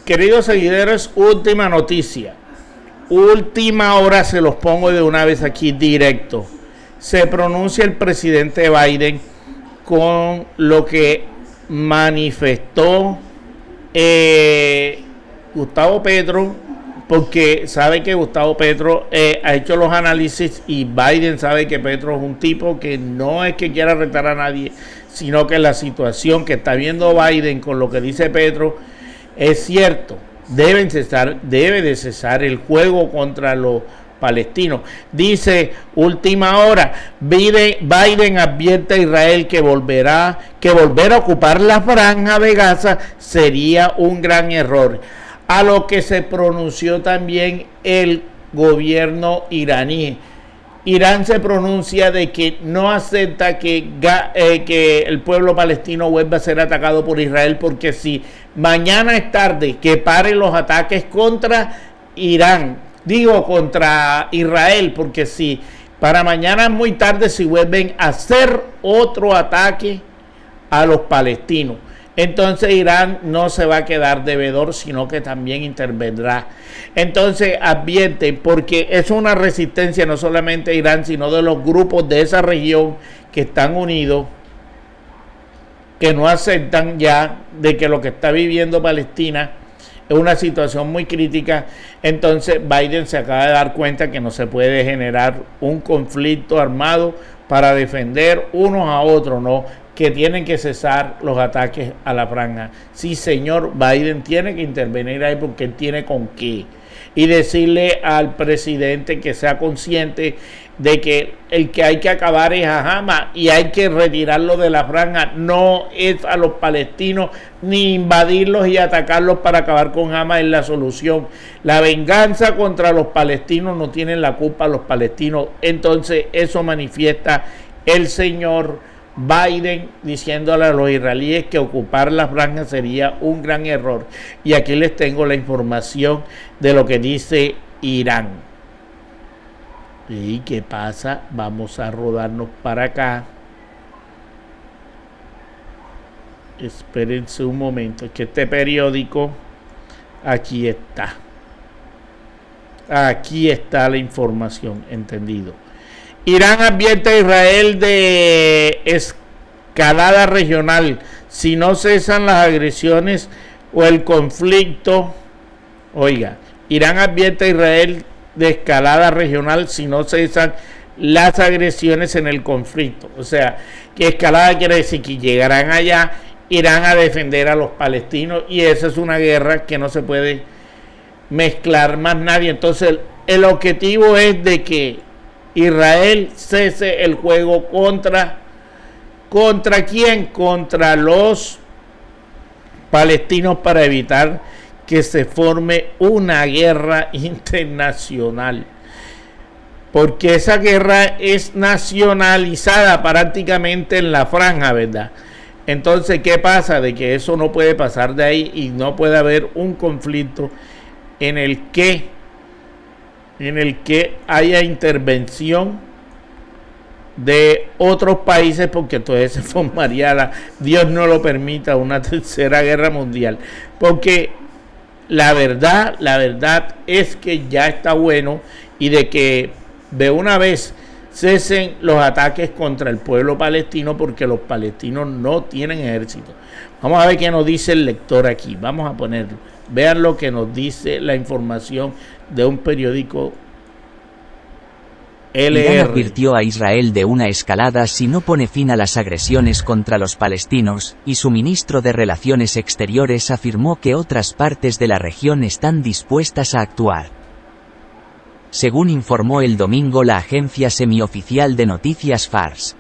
Queridos seguidores, última noticia. Última hora, se los pongo de una vez aquí directo. Se pronuncia el presidente Biden con lo que manifestó Gustavo Petro, porque sabe que Gustavo Petro ha hecho los análisis y Biden sabe que Petro es un tipo que no es que quiera retar a nadie, sino que la situación que está viendo Biden con lo que dice Petro es cierto. Debe de cesar el juego contra los palestinos. Dice, última hora, Biden advierte a Israel que volver a ocupar la franja de Gaza sería un gran error. A lo que se pronunció también el gobierno iraní. Irán se pronuncia de que no acepta que el pueblo palestino vuelva a ser atacado por Israel, porque si mañana es tarde que paren los ataques contra contra Israel, porque si para mañana es muy tarde si vuelven a hacer otro ataque a los palestinos, entonces Irán no se va a quedar devedor, sino que también intervendrá. Entonces advierte, porque es una resistencia no solamente de Irán, sino de los grupos de esa región que están unidos, que no aceptan ya de que lo que está viviendo Palestina es una situación muy crítica. Entonces Biden se acaba de dar cuenta que no se puede generar un conflicto armado para defender unos a otros, no, que tienen que cesar los ataques a la franja. Sí, señor, Biden tiene que intervenir ahí porque él tiene con qué. Y decirle al presidente que sea consciente de que el que hay que acabar es a Hamas y hay que retirarlo de la franja, no es a los palestinos, ni invadirlos y atacarlos para acabar con Hamas es la solución. La venganza contra los palestinos no tienen la culpa los palestinos. Entonces eso manifiesta el señor Biden diciéndole a los israelíes que ocupar la franja sería un gran error. Y aquí les tengo la información de lo que dice Irán. ¿Y qué pasa? Vamos a rodarnos para acá. Espérense un momento, es que este periódico, aquí está. Aquí está la información, entendido. Irán advierte a Israel de escalada regional si no cesan las agresiones o el conflicto. Oiga, Irán advierte a Israel de escalada regional si no cesan las agresiones en el conflicto. O sea, que escalada quiere decir que llegarán allá, irán a defender a los palestinos, y esa es una guerra que no se puede mezclar más nadie. Entonces el objetivo es de que Israel cese el juego ¿contra quién? Contra los palestinos, para evitar que se forme una guerra internacional, porque esa guerra es nacionalizada prácticamente en la franja, ¿verdad? Entonces, ¿qué pasa? De que eso no puede pasar de ahí y no puede haber un conflicto en el que haya intervención de otros países, porque entonces se formaría, Dios no lo permita, una tercera guerra mundial. Porque la verdad es que ya está bueno, y de que de una vez cesen los ataques contra el pueblo palestino, porque los palestinos no tienen ejército. Vamos a ver qué nos dice el lector aquí. Vamos a ponerlo. Vean lo que nos dice la información de un periódico LR. Irán advirtió a Israel de una escalada si no pone fin a las agresiones contra los palestinos, y su ministro de Relaciones Exteriores afirmó que otras partes de la región están dispuestas a actuar. Según informó el domingo la agencia semioficial de noticias Fars.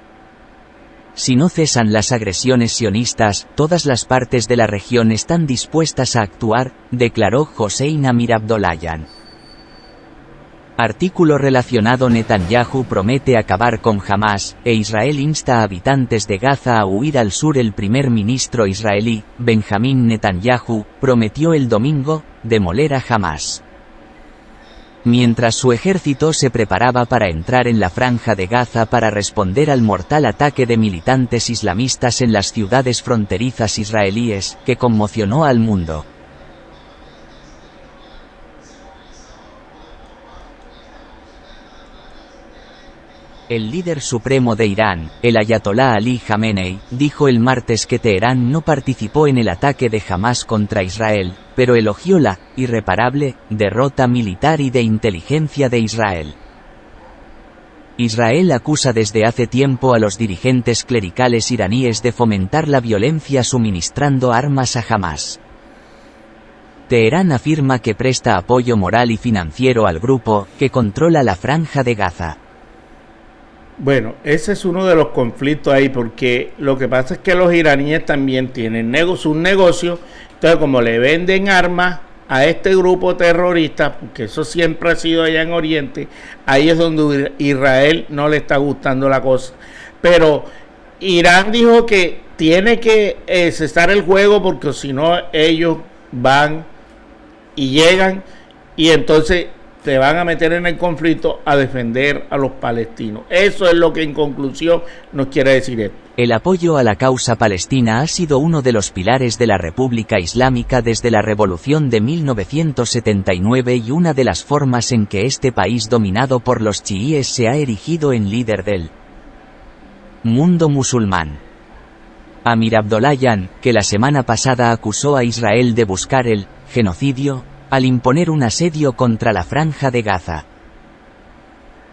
Si no cesan las agresiones sionistas, todas las partes de la región están dispuestas a actuar, declaró Hossein Amir Abdollahian. Artículo relacionado: Netanyahu promete acabar con Hamas, e Israel insta a habitantes de Gaza a huir al sur. El primer ministro israelí, Benjamín Netanyahu, prometió el domingo demoler a Hamas. Mientras su ejército se preparaba para entrar en la franja de Gaza para responder al mortal ataque de militantes islamistas en las ciudades fronterizas israelíes, que conmocionó al mundo. El líder supremo de Irán, el ayatolá Ali Khamenei, dijo el martes que Teherán no participó en el ataque de Hamás contra Israel, pero elogió la irreparable derrota militar y de inteligencia de Israel. Israel acusa desde hace tiempo a los dirigentes clericales iraníes de fomentar la violencia suministrando armas a Hamás. Teherán afirma que presta apoyo moral y financiero al grupo, que controla la Franja de Gaza. Bueno, ese es uno de los conflictos ahí, porque lo que pasa es que los iraníes también tienen un negocio, entonces como le venden armas a este grupo terrorista, porque eso siempre ha sido allá en Oriente, ahí es donde Israel no le está gustando la cosa. Pero Irán dijo que tiene que cesar el juego, porque si no ellos van y llegan y entonces te van a meter en el conflicto a defender a los palestinos. Eso es lo que en conclusión nos quiere decir esto. El apoyo a la causa palestina ha sido uno de los pilares de la República Islámica desde la Revolución de 1979 y una de las formas en que este país dominado por los chiíes se ha erigido en líder del mundo musulmán. Amir Abdollahian, que la semana pasada acusó a Israel de buscar el genocidio, al imponer un asedio contra la Franja de Gaza.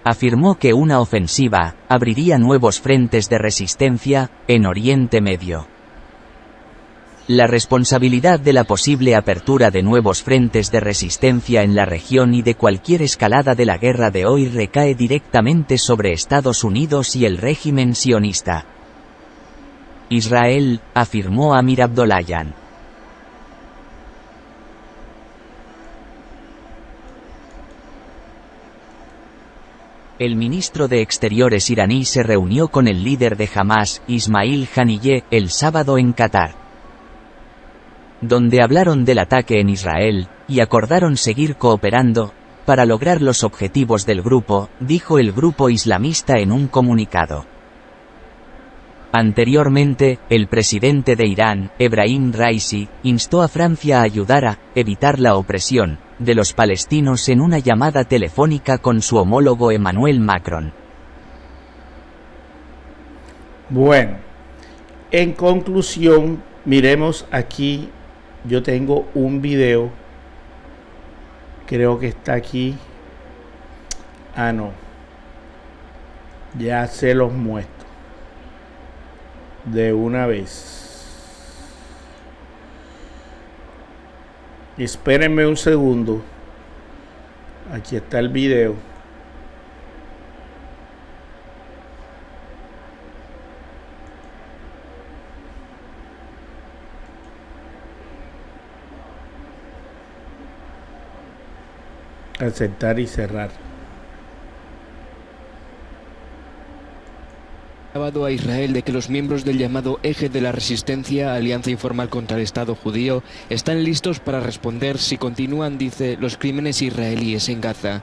Afirmó que una ofensiva abriría nuevos frentes de resistencia en Oriente Medio. La responsabilidad de la posible apertura de nuevos frentes de resistencia en la región y de cualquier escalada de la guerra de hoy recae directamente sobre Estados Unidos y el régimen sionista. Israel, afirmó Amir Abdollahian. El ministro de Exteriores iraní se reunió con el líder de Hamás, Ismail Haniyeh, el sábado en Qatar, donde hablaron del ataque en Israel, y acordaron seguir cooperando para lograr los objetivos del grupo, dijo el grupo islamista en un comunicado. Anteriormente, el presidente de Irán, Ebrahim Raisi, instó a Francia a ayudar a evitar la opresión de los palestinos en una llamada telefónica con su homólogo Emmanuel Macron. Bueno, en conclusión, miremos aquí, yo tengo un video, creo que está aquí, no, ya se los muestro de una vez. Espérenme un segundo. Aquí está el video. Aceptar y cerrar. A Israel de que los miembros del llamado Eje de la Resistencia, alianza informal contra el Estado judío, están listos para responder si continúan, dice, los crímenes israelíes en Gaza.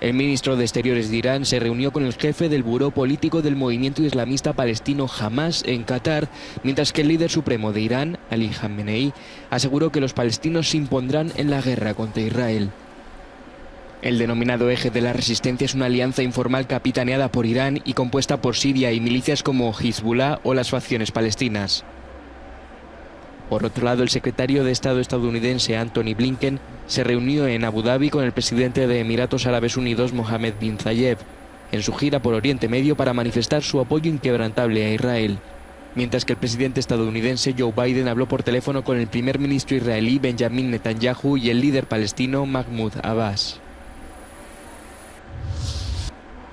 El ministro de Exteriores de Irán se reunió con el jefe del buró político del movimiento islamista palestino Hamás en Qatar, mientras que el líder supremo de Irán, Ali Khamenei, aseguró que los palestinos se impondrán en la guerra contra Israel. El denominado Eje de la Resistencia es una alianza informal capitaneada por Irán y compuesta por Siria y milicias como Hezbollah o las facciones palestinas. Por otro lado, el secretario de Estado estadounidense Antony Blinken se reunió en Abu Dhabi con el presidente de Emiratos Árabes Unidos Mohammed bin Zayed, en su gira por Oriente Medio para manifestar su apoyo inquebrantable a Israel, mientras que el presidente estadounidense Joe Biden habló por teléfono con el primer ministro israelí Benjamin Netanyahu y el líder palestino Mahmoud Abbas.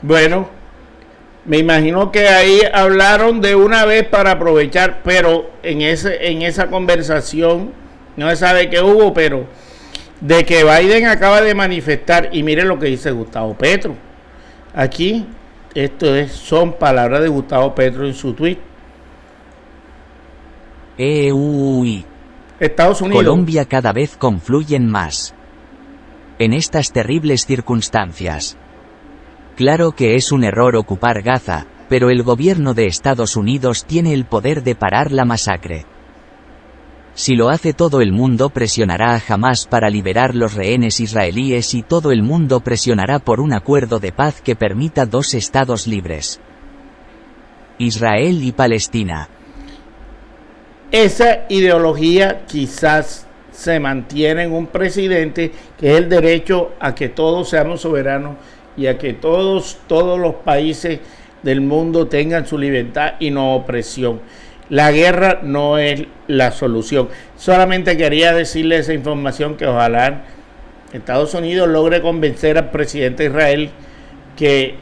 Bueno, me imagino que ahí hablaron de una vez para aprovechar, pero en esa conversación no se sabe qué hubo, pero de que Biden acaba de manifestar, y miren lo que dice Gustavo Petro. Aquí, son palabras de Gustavo Petro en su tweet. Estados Unidos. Colombia cada vez confluyen más en estas terribles circunstancias. Claro que es un error ocupar Gaza, pero el gobierno de Estados Unidos tiene el poder de parar la masacre. Si lo hace todo el mundo presionará a Hamás para liberar los rehenes israelíes y todo el mundo presionará por un acuerdo de paz que permita 2 estados libres. Israel y Palestina. Esa ideología quizás se mantiene en un presidente, que es el derecho a que todos seamos soberanos y a que todos los países del mundo tengan su libertad y no opresión. La guerra no es la solución. Solamente quería decirle esa información, que ojalá Estados Unidos logre convencer al presidente de Israel que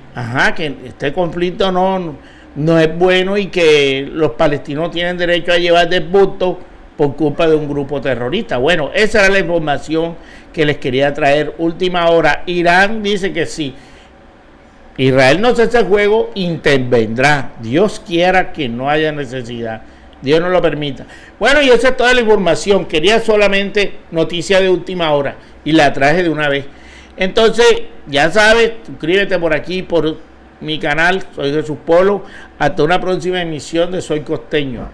este conflicto no es bueno y que los palestinos tienen derecho a llevar desbusto por culpa de un grupo terrorista. Bueno, esa era la información que les quería traer. Última hora, Irán dice que sí. Israel no cesa el juego, intervendrá. Dios quiera que no haya necesidad. Dios no lo permita. Bueno, y esa es toda la información. Quería solamente noticia de última hora y la traje de una vez. Entonces, ya sabes, suscríbete por aquí, por mi canal. Soy Jesús Polo. Hasta una próxima emisión de Soy Costeño.